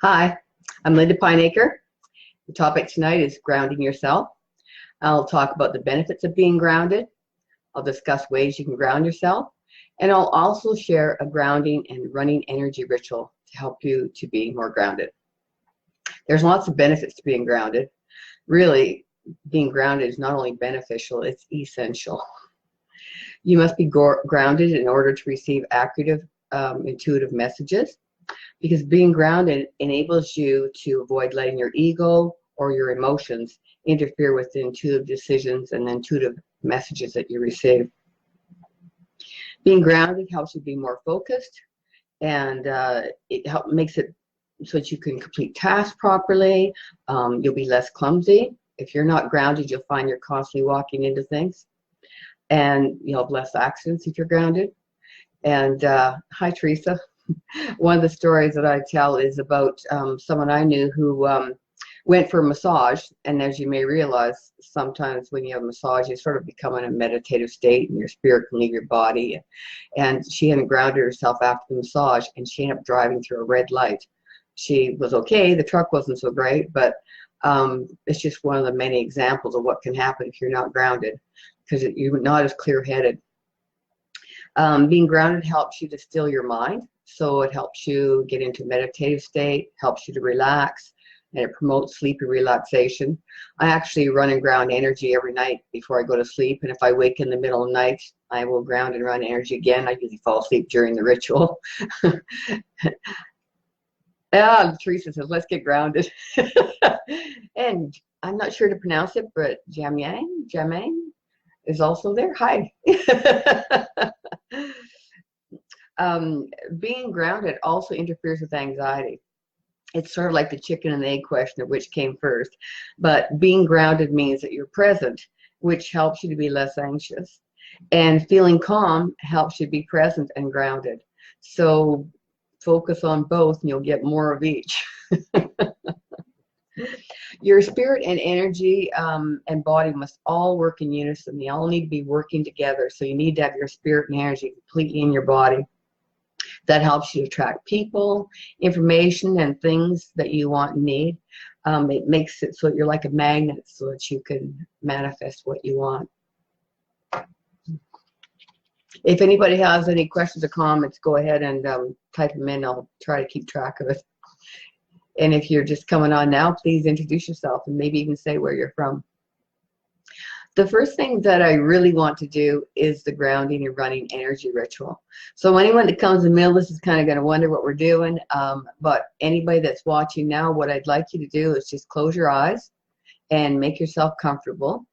Hi, I'm Linda Pineacre. The topic tonight is grounding yourself. I'll talk about the benefits of being grounded. I'll discuss ways you can ground yourself. And I'll also share a grounding and running energy ritual to help you to be more grounded. There's lots of benefits to being grounded. Really, being grounded is not only beneficial, it's essential. You must be grounded in order to receive accurate, intuitive messages, because being grounded enables you to avoid letting your ego or your emotions interfere with the intuitive decisions and the intuitive messages that you receive. Being grounded helps you be more focused, and it makes it so that you can complete tasks properly. You'll be less clumsy. If you're not grounded, you'll find you're constantly walking into things, and you'll have less accidents if you're grounded. And hi, Teresa. One of the stories that I tell is about someone I knew who went for a massage, and as you may realize, sometimes when you have a massage, you sort of become in a meditative state and your spirit can leave your body. And she hadn't grounded herself after the massage, and she ended up driving through a red light. She was okay, the truck wasn't so great, but it's just one of the many examples of what can happen if you're not grounded, because you're not as clear-headed. Being grounded helps you to still your mind. So it helps you get into a meditative state, helps you to relax, and it promotes sleep and relaxation. I actually run and ground energy every night before I go to sleep, and if I wake in the middle of the night, I will ground and run energy again. I usually fall asleep during the ritual. Teresa says, let's get grounded. And I'm not sure to pronounce it, but Jamang is also there. Hi. Being grounded also interferes with anxiety. It's sort of like the chicken and the egg question of which came first. But being grounded means that you're present, which helps you to be less anxious. And feeling calm helps you be present and grounded. So focus on both and you'll get more of each. Your spirit and energy and body must all work in unison. They all need to be working together. So you need to have your spirit and energy completely in your body. That helps you attract people, information, and things that you want and need. It makes it so you're like a magnet so that you can manifest what you want. If anybody has any questions or comments, go ahead and type them in. I'll try to keep track of it. And if you're just coming on now, please introduce yourself and maybe even say where you're from. The first thing that I really want to do is the grounding and running energy ritual. So anyone that comes in the middle, this is kind of going to wonder what we're doing. But anybody that's watching now, what I'd like you to do is just close your eyes and make yourself comfortable.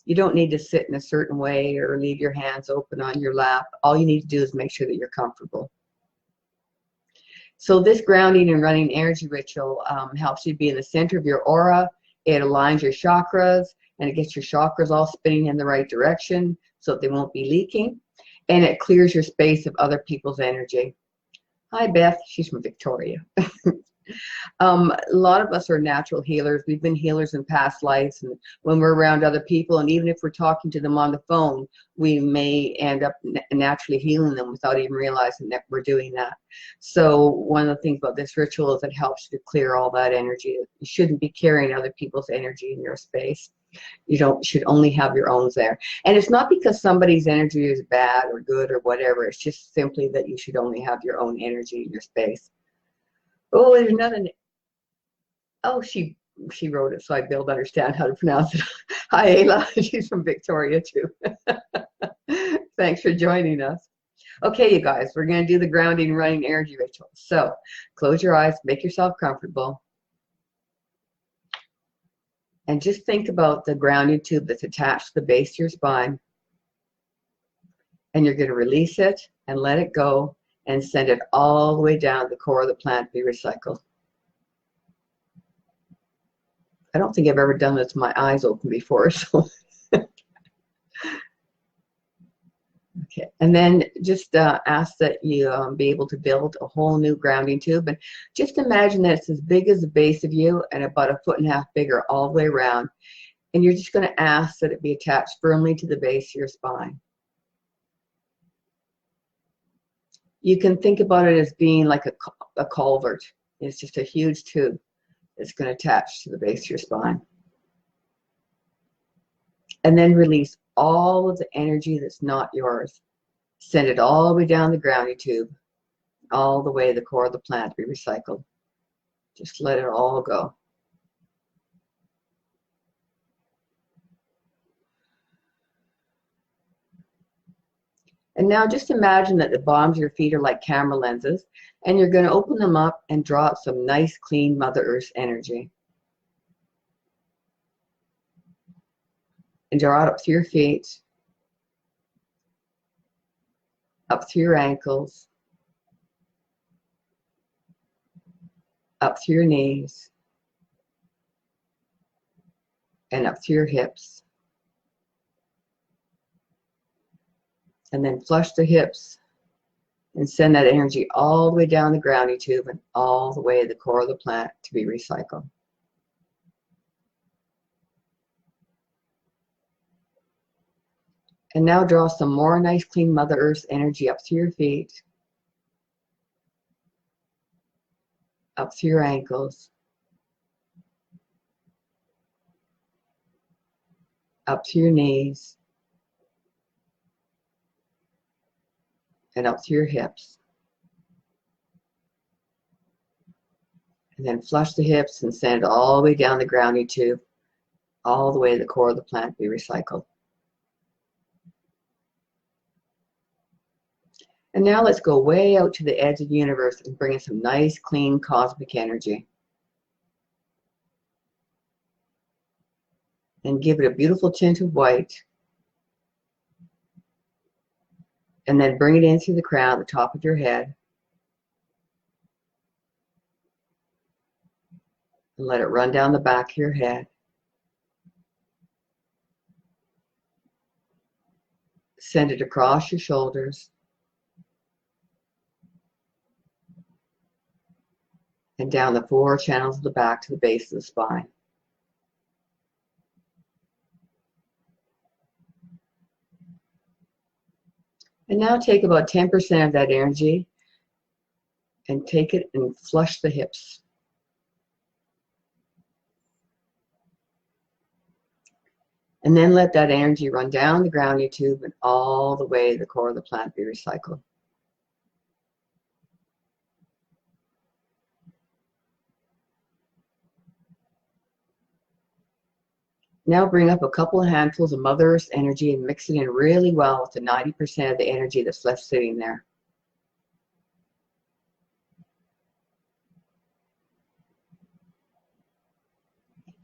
You don't need to sit in a certain way or leave your hands open on your lap. All you need to do is make sure that you're comfortable. So this grounding and running energy ritual helps you be in the center of your aura. It aligns your chakras, and it gets your chakras all spinning in the right direction so that they won't be leaking. And it clears your space of other people's energy. Hi, Beth. She's from Victoria. A lot of us are natural healers. We've been healers in past lives, and when we're around other people, and even if we're talking to them on the phone, we may end up naturally healing them without even realizing that we're doing that. So one of the things about this ritual is it helps you to clear all that energy. You shouldn't be carrying other people's energy in your space. You should only have your own there. And it's not because somebody's energy is bad or good or whatever. It's just simply that you should only have your own energy in your space. Oh, there's another. Oh, she wrote it, so I'd be able to understand how to pronounce it. Hi, Ayla. She's from Victoria, too. Thanks for joining us. Okay, you guys, we're going to do the grounding, running energy ritual. So close your eyes, make yourself comfortable. And just think about the grounding tube that's attached to the base of your spine. And you're going to release it and let it go and send it all the way down the core of the plant to be recycled. I don't think I've ever done this with my eyes open before. So. Okay, and then just ask that you be able to build a whole new grounding tube. And just imagine that it's as big as the base of you and about 1.5 feet bigger all the way around. And you're just going to ask that it be attached firmly to the base of your spine. You can think about it as being like a culvert It's just a huge tube that's going to attach to the base of your spine. And then release all of the energy that's not yours. Send it all the way down the grounding tube, all the way to the core of the plant to be recycled. Just let it all go. And now just imagine that the bottoms of your feet are like camera lenses, and you're going to open them up and draw out some nice, clean Mother Earth energy. And draw it up through your feet, up through your ankles, up through your knees, and up through your hips. And then flush the hips and send that energy all the way down the grounding tube and all the way to the core of the plant to be recycled. And now draw some more nice, clean Mother Earth energy up through your feet, up through your ankles, up through your knees, and up through your hips. And then flush the hips and send it all the way down the grounding tube, all the way to the core of the plant to be recycled. And now let's go way out to the edge of the universe and bring in some nice, clean cosmic energy. And give it a beautiful tint of white. And then bring it in through the crown, the top of your head. And let it run down the back of your head. Send it across your shoulders. And down the 4 channels of the back to the base of the spine. And now take about 10% of that energy and take it and flush the hips. And then let that energy run down the grounding tube and all the way to the core of the plant be recycled. Now bring up a couple of handfuls of Mother Earth energy and mix it in really well with the 90% of the energy that's left sitting there.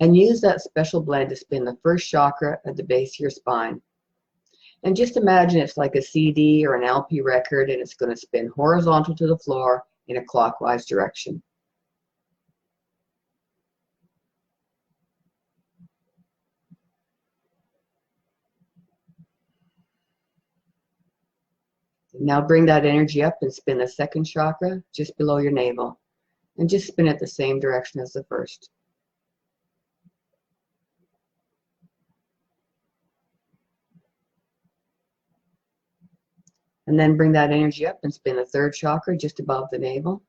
And use that special blend to spin the first chakra at the base of your spine. And just imagine it's like a CD or an LP record, and it's going to spin horizontal to the floor in a clockwise direction. Now bring that energy up and spin the second chakra just below your navel. And just spin it the same direction as the first. And then bring that energy up and spin the third chakra just above the navel.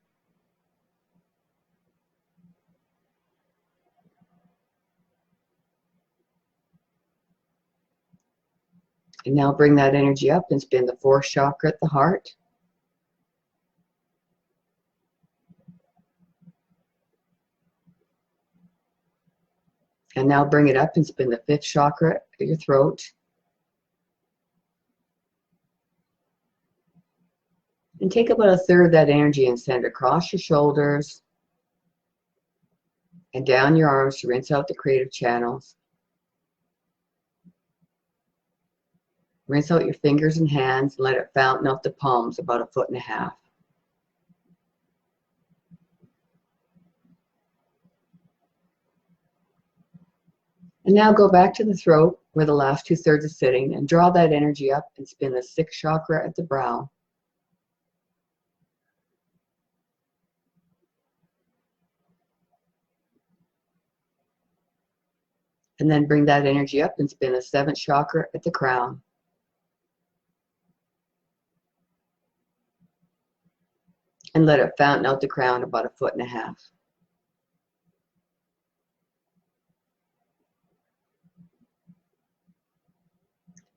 And now bring that energy up and spin the fourth chakra at the heart. And now bring it up and spin the fifth chakra at your throat. And take about a third of that energy and send it across your shoulders and down your arms to rinse out the creative channels. Rinse out your fingers and hands and let it fountain out the palms about 1.5 feet. And now go back to the throat where the last 2/3 is sitting and draw that energy up and spin the sixth chakra at the brow. And then bring that energy up and spin the seventh chakra at the crown. and let it fountain out the crown about 1.5 feet.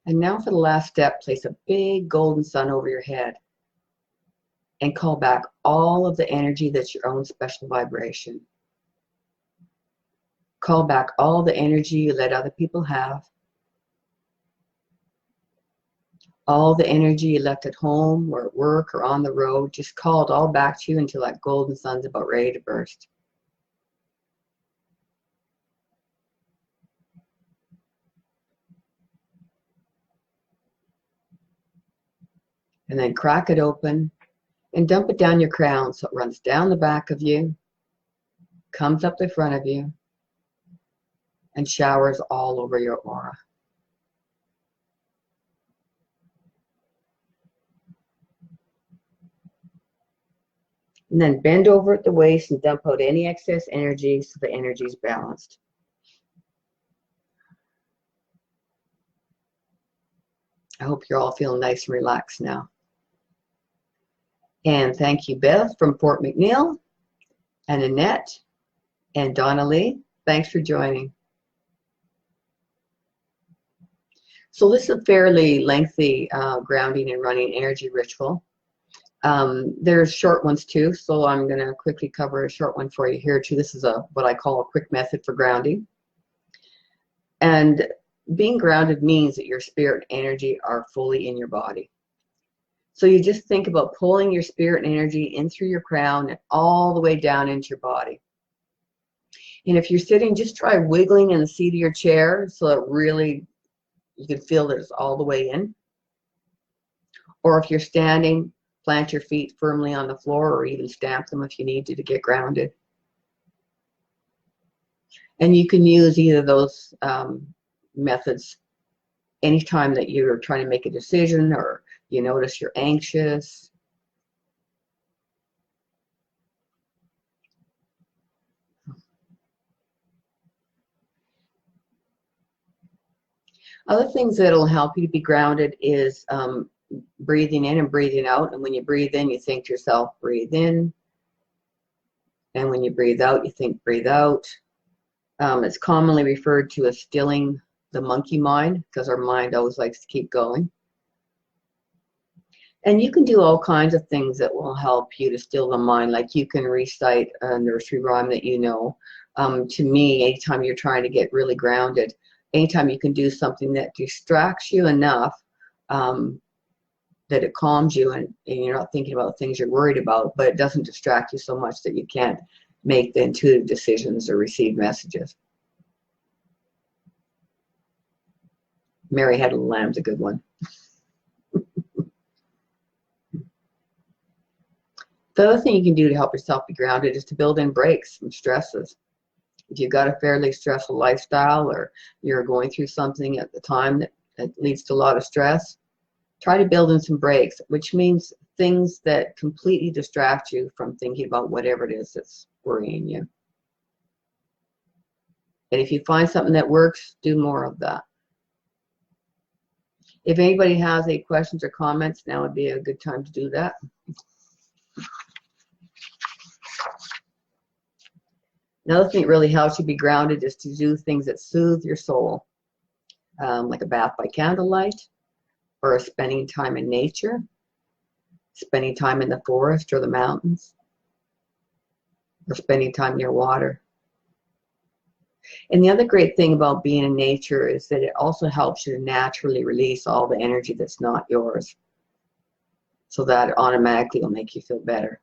And now for the last step, place a big golden sun over your head and call back all of the energy that's your own special vibration. Call back all the energy you let other people have. All the energy you left at home or at work or on the road, just call it all back to you until that golden sun's about ready to burst. And then crack it open and dump it down your crown so it runs down the back of you, comes up the front of you, and showers all over your aura. And then bend over at the waist and dump out any excess energy so the energy is balanced. I hope you're all feeling nice and relaxed now. And thank you, Beth from Fort McNeil, and Annette, and Donna Lee. Thanks for joining. So this is a fairly lengthy grounding and running energy ritual. There's short ones too, so I'm going to quickly cover a short one for you here too. This is what I call a quick method for grounding. And being grounded means that your spirit and energy are fully in your body. So you just think about pulling your spirit and energy in through your crown and all the way down into your body. And if you're sitting, just try wiggling in the seat of your chair so that really you can feel that it's all the way in. Or if you're standing, plant your feet firmly on the floor or even stamp them if you need to get grounded. And you can use either of those methods anytime that you're trying to make a decision or you notice you're anxious. Other things that'll help you to be grounded is breathing in and breathing out. And when you breathe in, you think to yourself, breathe in. And when you breathe out, you think, breathe out. It's commonly referred to as stilling the monkey mind because our mind always likes to keep going. And you can do all kinds of things that will help you to still the mind. Like you can recite a nursery rhyme that you know. To me, anytime you're trying to get really grounded, anytime you can do something that distracts you enough that it calms you and you're not thinking about things you're worried about, but it doesn't distract you so much that you can't make the intuitive decisions or receive messages. Mary Had a Lamb's a good one. The other thing you can do to help yourself be grounded is to build in breaks from stresses. If you've got a fairly stressful lifestyle or you're going through something at the time that leads to a lot of stress, try to build in some breaks, which means things that completely distract you from thinking about whatever it is that's worrying you. And if you find something that works, do more of that. If anybody has any questions or comments, now would be a good time to do that. Another thing that really helps you be grounded is to do things that soothe your soul, like a bath by candlelight, or spending time in nature, spending time in the forest or the mountains, or spending time near water. And the other great thing about being in nature is that it also helps you to naturally release all the energy that's not yours. So that automatically will make you feel better.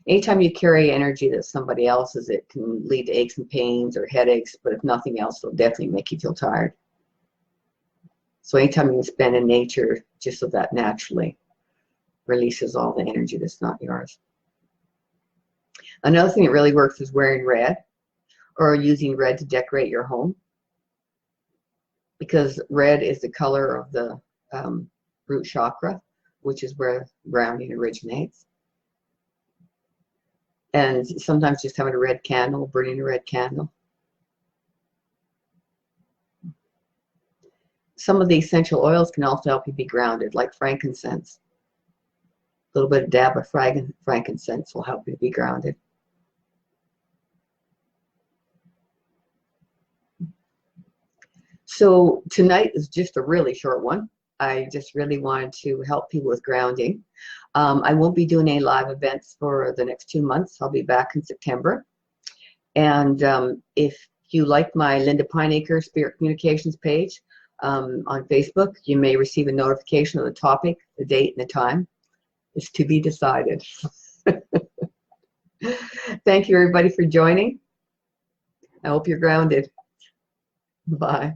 Anytime you carry energy that's somebody else's, it can lead to aches and pains or headaches, but if nothing else, it'll definitely make you feel tired. So anytime you can spend in nature, just so that naturally releases all the energy that's not yours. Another thing that really works is wearing red or using red to decorate your home, because red is the color of the root chakra, which is where grounding originates. And sometimes just having a red candle, burning a red candle. Some of the essential oils can also help you be grounded, like frankincense. little bit of dab of frankincense will help you to be grounded. So tonight is just a really short one. I just really wanted to help people with grounding. I won't be doing any live events for the next 2 months. I'll be back in September. And if you like my Linda Pineacre Spirit Communications page on Facebook, you may receive a notification of the topic, the date, and the time. It's to be decided. Thank you, everybody, for joining. I hope you're grounded. Bye.